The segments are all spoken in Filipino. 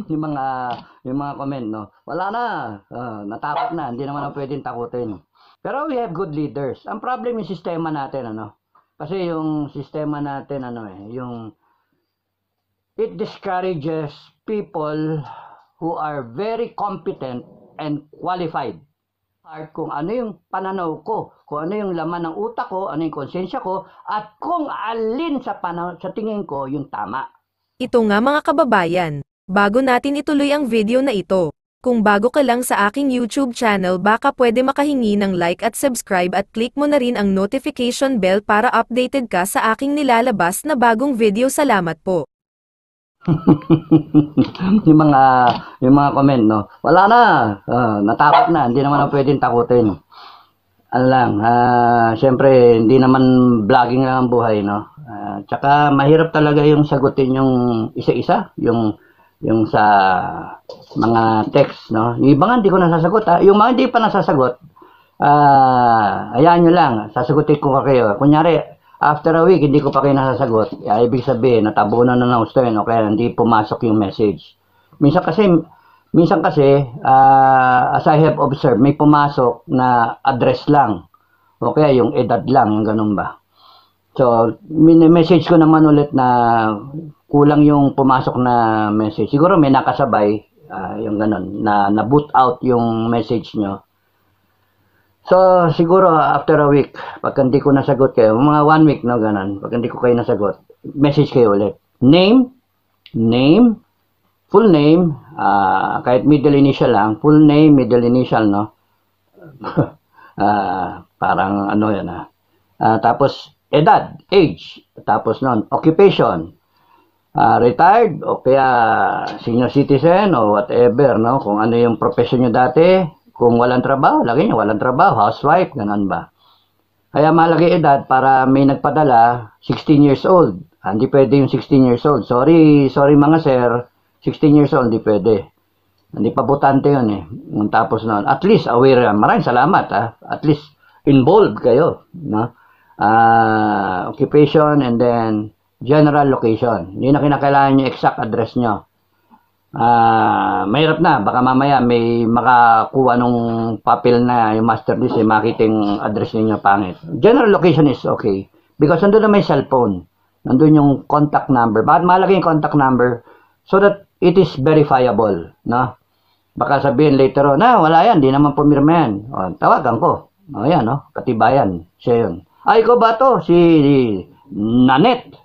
yung mga yung mga comment, no, wala na, natakot na, hindi naman na pwedeng takutin. Pero we have good leaders. Ang problem yung sistema natin, ano, kasi yung sistema natin, ano, yung it discourages people who are very competent and qualified. Kung ano yung pananaw ko, kung ano yung laman ng utak ko, ano yung konsensya ko, at kung alin sa tingin ko yung tama. Ito nga mga kababayan, bago natin ituloy ang video na ito, kung bago ka lang sa aking YouTube channel baka pwede makahingi ng like at subscribe at click mo na rin ang notification bell para updated ka sa aking nilalabas na bagong video. Salamat po. yung mga comment, no, wala na, natakot na, hindi naman na pwedeng takutin. Ano lang, syempre hindi naman vlogging lang ang buhay, no. Tsaka mahirap talaga yung sagutin yung isa-isa, yung sa mga text, no. Yung iba nga hindi ko nasasagot, yung mga hindi pa nasasagot, hayaan nyo lang, sasagutin ko kayo. Kunyari, after a week, hindi ko pa kayo nasasagot, ibig sabihin, natabunan na ng gusto yun, okay, hindi pumasok yung message. Minsan kasi, as I have observed, may pumasok na address lang, okay, yung edad lang, yung ganun ba. So, message ko naman ulit na kulang yung pumasok na message. Siguro may nakasabay, yung ganun, na boot out yung message nyo. So, siguro after a week, pag hindi ko nasagot kayo, mga 1 week, no, ganun, pag hindi ko kayo nasagot, message kayo ulit. Name, full name, kahit middle initial lang, full name, middle initial, no? Parang ano yan, tapos, edad, age, tapos nun, occupation, retired, o kaya senior citizen, o whatever, no? Kung ano yung profession nyo dati, kung walang trabaho, lagay nyo, walang trabaho, housewife, ganun ba? Kaya malagay edad para may nagpadala, 16 years old. Hindi pwede yung 16 years old. Sorry mga sir, 16 years old, hindi pwede. Hindi pa butante yun eh. Tapos noon, at least aware yan. Maraming salamat At least involved kayo. No? Occupation and then general location. Hindi na kinakailangan yung exact address nyo. Mahirap na, baka mamaya may makakuha nung papel na yung master list, makita yung address ninyo pangit. General location is okay because nandun na may cellphone, nandun yung contact number. Bakit malagay yung contact number? So that it is verifiable, no? Baka sabihin later on, wala yan, di naman pumirma yan. Tawagan ko, yan, no? Katibayan, siya yun. Ikaw ba to? Si Nanette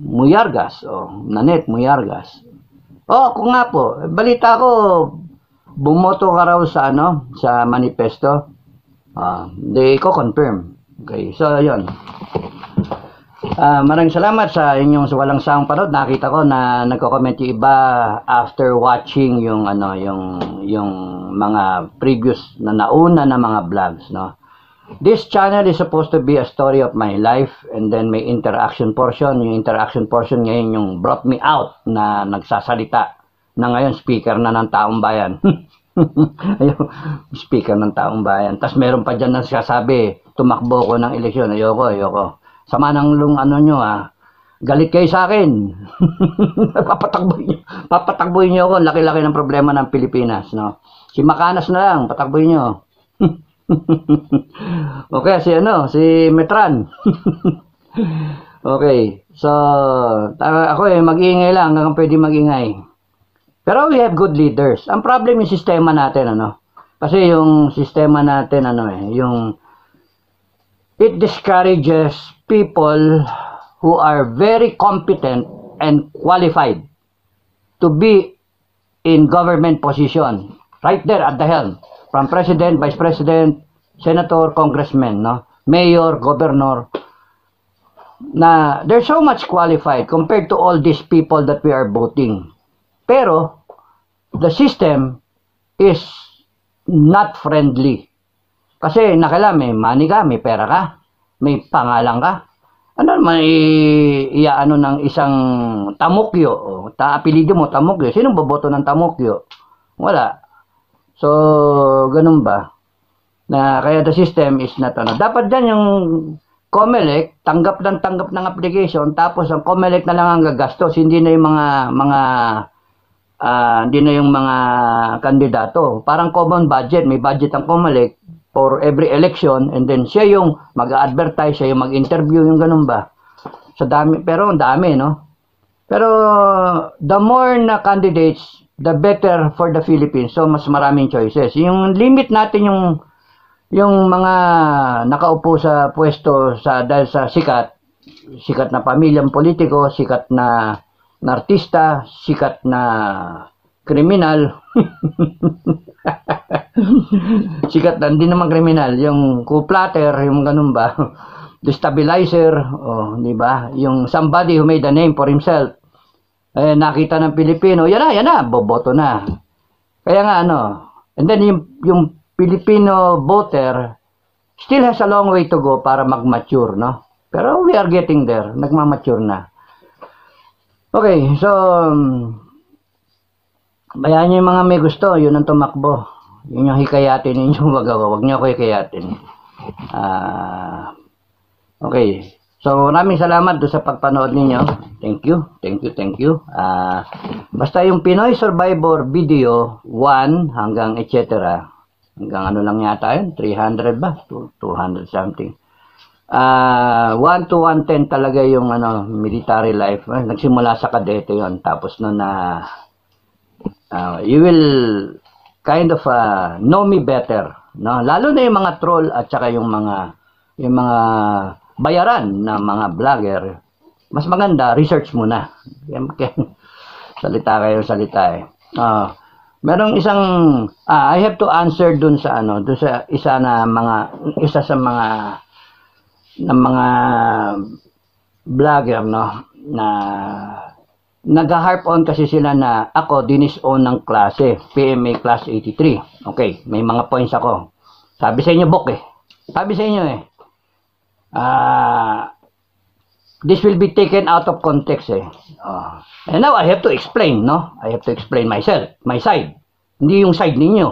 Muyargas, Nanette Muyargas. Kung nga po, balita ko, bumoto ka raw sa sa manifesto. Hindi ko confirm. Okay, so yun. Maraming salamat sa inyong walang sawang panood. Nakita ko na nagko-comment yung iba after watching yung yung mga previous na nauna na mga vlogs, no. This channel is supposed to be a story of my life and then may interaction portion. Yung interaction portion ngayon yung brought me out na nagsasalita na ngayon speaker na ng taong bayan. Speaker ng taong bayan. Tapos meron pa dyan na sasabi, tumakbo ko ng eleksyon. Ayoko. Sama ng nyo galit kayo sa akin. Papatakbuhin nyo ako. Laki-laki ng problema ng Pilipinas. No? Si Macanas na lang, patakbuhin nyo. Okay, si Metran. Okay, so ako mag-iingay lang hanggang pwede mag-ingay. Pero we have good leaders. Ang problem yung sistema natin, kasi yung sistema natin, yung it discourages people who are very competent and qualified to be in government position right there at the helm. From president, vice president, senator, congressman, no? Mayor, governor, na they're so much qualified compared to all these people that we are voting. Pero, the system is not friendly. Kasi may money ka, may pera ka, may pangalan ka. Ano naman ng isang Tamokyo? Apelido mo, Tamokyo. Sino boboto ng Tamokyo? Wala. So, ganun ba? Na kaya the system is not Dapat dyan yung COMELEC, tanggap ng application, tapos ang COMELEC na lang ang gagastos, hindi na yung hindi na yung mga kandidato. Parang common budget, may budget ang COMELEC for every election, and then siya yung mag-advertise, siya yung mag-interview, yung ganun ba. So dami, pero ang dami, no? Pero the more na candidates, the better for the Philippines. So mas maraming choices. Yung limit natin yung mga nakaupo sa pwesto dahil sa sikat na pamilyang politiko, sikat na artista, sikat na kriminal. Sikat na, hindi naman kriminal, yung coup-platter, yung ganun ba, destabilizer, di ba? Yung somebody who made a name for himself. Nakita ng Pilipino, yan na, boboto na. Kaya nga and then yung Filipino voter still has a long way to go para mag-mature, no? Pero we are getting there. Nagmamature na. Okay, so bayaan nyo yung mga may gusto. Yun ang tumakbo. Yun yung hikayatin ninyo. Wag nyo ako hikayatin. Okay. So maraming salamat doon sa pagpanood ninyo. Thank you. Basta yung Pinoy Survivor video 1 hanggang etc. Hanggang ano lang yata yun, 300 ba? 200 something. 1 to 110 talaga yung military life. Nagsimula sa kadete yon. Tapos no you will kind of know me better. No? Lalo na yung mga troll at saka yung mga bayaran na mga vlogger. Mas maganda, research muna. Salita merong isang I have to answer dun sa isa sa mga vlogger na nag-harp on kasi sila na ako dinis-own ng klase, PMA class 83. Okay, may mga points ako. Sabi sa inyo, Sabi sa inyo this will be taken out of context and now I have to explain, I have to explain myself, my side. Hindi yung side ninyo.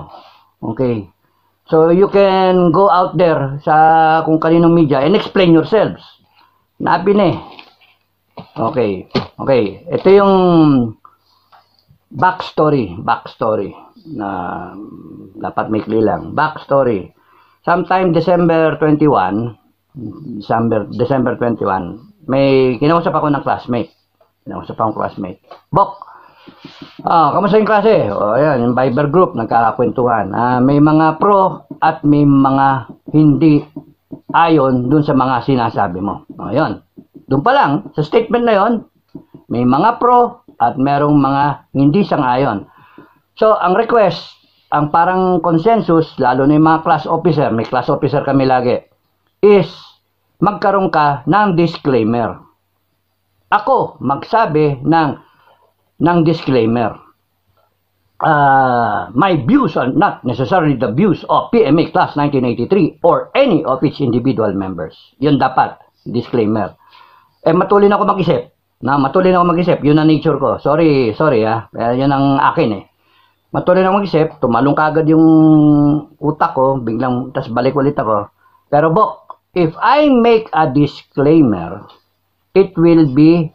Okay. So you can go out there sa kung kaninong media and explain yourselves. Nabi na Okay. Ito yung backstory na dapat may clear lang. Backstory. Sometime December 21, may kinausap ako ng classmate. Bok, kamusta yung klase? Ayan, yung Viber group, nagkakakwentuhan. May mga pro at may mga hindi ayon dun sa mga sinasabi mo. Ayan. Doon pa lang, sa statement na yon, may mga pro at merong mga hindi sang-ayon. So, ang request, ang parang consensus, lalo na yung mga class officer, may class officer kami lagi, is magkaroon ka ng disclaimer. Ako, magsabi ng disclaimer. My views are not necessarily the views of PMA Class 1983 or any of its individual members. Yun dapat, disclaimer. Matulin ako mag-isip. Yun ang nature ko. Sorry yun ang akin Matulin ako mag-isip, tumalong kagad yung utak ko, biglang, tas balik ulit ako. Pero if I make a disclaimer, it will be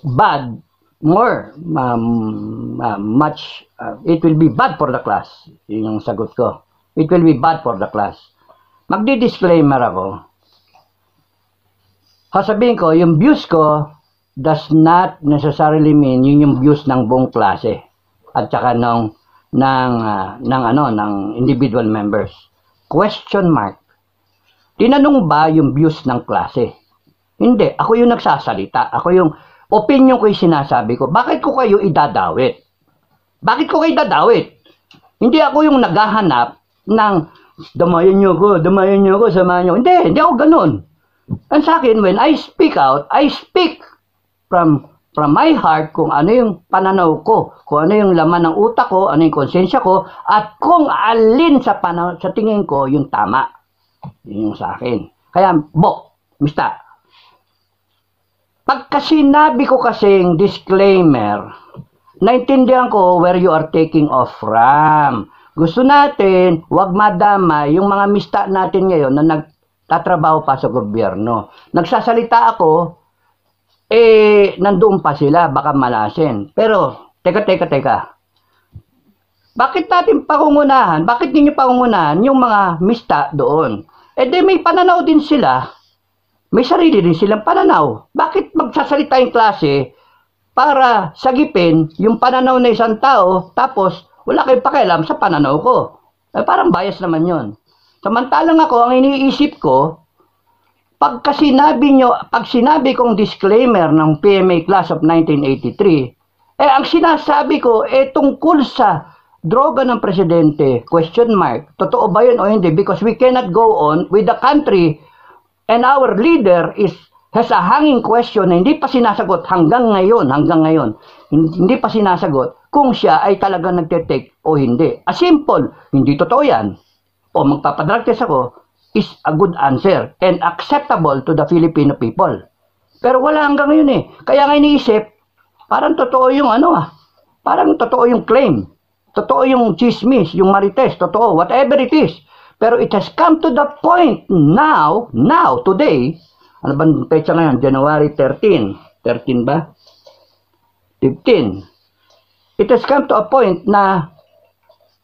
bad, it will be bad for the class. Yun yung sagot ko. It will be bad for the class. Magdi-disclaimer ako. Sasabihin ko, yung views ko does not necessarily mean yun yung views ng buong klase at saka ng individual members. Question mark. Tinanong ba yung views ng klase? Hindi. Ako yung nagsasalita. Ako yung opinion ko yung sinasabi ko. Bakit ko kayo idadawit? Hindi ako yung naghahanap ng damayan nyo ko, samahan nyo. Hindi ako ganun. And sa akin, when I speak out, I speak from my heart kung ano yung pananaw ko, kung ano yung laman ng utak ko, ano yung konsensya ko, at kung alin sa tingin ko yung tama. Yun yung sa akin. Kaya, mista, pagka sinabi ko kasing disclaimer, naintindihan ko where you are taking off from. Gusto natin, wag madama yung mga mista natin ngayon na tatrabaho pa sa gobyerno. Nagsasalita ako, nandoon pa sila, baka malasin. Pero, teka. Bakit natin pangungunahan? Bakit ninyo pangungunahan yung mga mista doon? Di may pananaw din sila. May sarili din silang pananaw. Bakit magsasalita yung klase para sagipin yung pananaw na isang tao, tapos wala kayong pakialam sa pananaw ko? Parang bias naman yon. Samantalang ako, ang iniisip ko, pag sinabi kong disclaimer ng PMA Class of 1983, ang sinasabi ko, tungkol sa droga ng presidente, question mark, totoo ba yun o hindi? Because we cannot go on with the country and our leader has a hanging question na hindi pa sinasagot hanggang ngayon. Hindi pa sinasagot kung siya ay talagang nagte-take o hindi. A simple, hindi totoo yan. O magpapadrug test ako is a good answer and acceptable to the Filipino people. Pero wala hanggang ngayon Kaya nga iniisip, parang totoo yung parang totoo yung claim. Totoo yung chismis, yung marites, totoo, whatever it is. Pero it has come to the point now, today, ano ba petsa ngayon? January 13. 13 ba? 15. It has come to a point na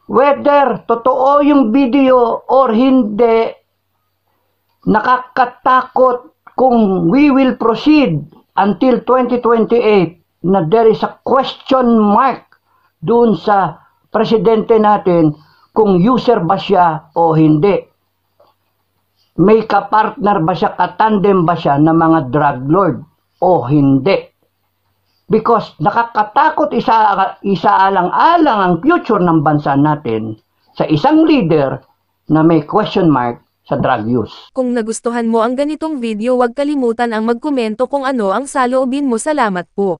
whether totoo yung video or hindi, nakakatakot kung we will proceed until 2028 na there is a question mark dun sa presidente natin kung user ba siya o hindi. May kapartner ba siya, katandem ba siya ng mga drug lord o hindi. Because nakakatakot isaalang-alang ang future ng bansa natin sa isang leader na may question mark sa drug use. Kung nagustuhan mo ang ganitong video, huwag kalimutan ang magkomento kung ano ang saloobin mo. Salamat po.